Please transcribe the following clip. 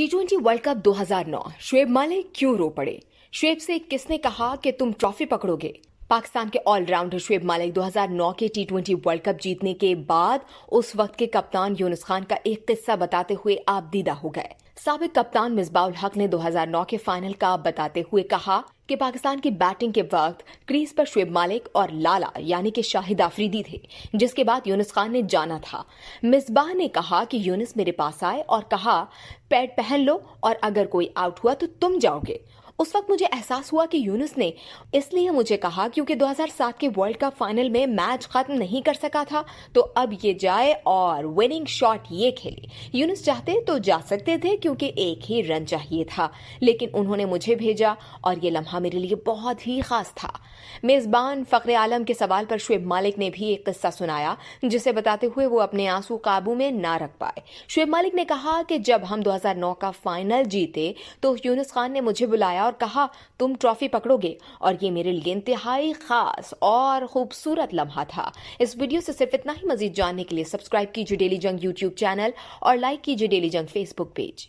टी20 world cup 2009 Shoaib मालिक क्यों रो पड़े? शुएब से किसने कहा कि तुम ट्रॉफी पकड़ोगे? पाकिस्तान के ऑलराउंडर शुएब मालिक 2009 के टी20 वर्ल्ड कप जीतने के बाद उस वक्त के कप्तान यूनुस खान का एक किस्सा बताते हुए आप दीदा हो गए। साबिक कप्तान मिसबाह-उल हक ने 2009 के फाइनल का बताते हुए कहा कि पाकिस्तान की बैटिंग के वक्त क्रीज पर शुएब मालिक और लाला यानी कि शाहिद आफरीदी थे, जिसके बाद यूनुस खान ने जाना था। मिसबाह ने कहा कि यूनुस मेरे पास आए और कहा पैड पहन लो और अगर कोई आउट हुआ तो तुम जाओगे। उस वक्त मुझे एहसास हुआ कि यूनुस ने इसलिए मुझे कहा क्योंकि 2007 के वर्ल्ड कप फाइनल में मैच खत्म नहीं कर सका था, तो अब ये जाए और विनिंग शॉट ये खेले। यूनुस चाहते तो जा सकते थे क्योंकि एक ही रन चाहिए था, लेकिन उन्होंने मुझे भेजा और ये लम्हा मेरे लिए बहुत ही खास था। मेजबान फखरे आलम के सवाल पर शुएब मालिक ने भी एक किस्सा सुनाया, जिसे बताते हुए वो अपने आंसू काबू में ना रख पाए। शुएब मालिक ने कहा कि जब हम 2009 का फाइनल जीते तो यूनुस खान ने मुझे बुलाया और कहा तुम ट्रॉफी पकड़ोगे, और ये मेरे लिए इंतहाई खास और खूबसूरत लम्हा था। इस वीडियो से सिर्फ इतना ही। मजीद जानने के लिए सब्सक्राइब कीजिए डेली जंग यूट्यूब चैनल और लाइक कीजिए डेली जंग फेसबुक पेज।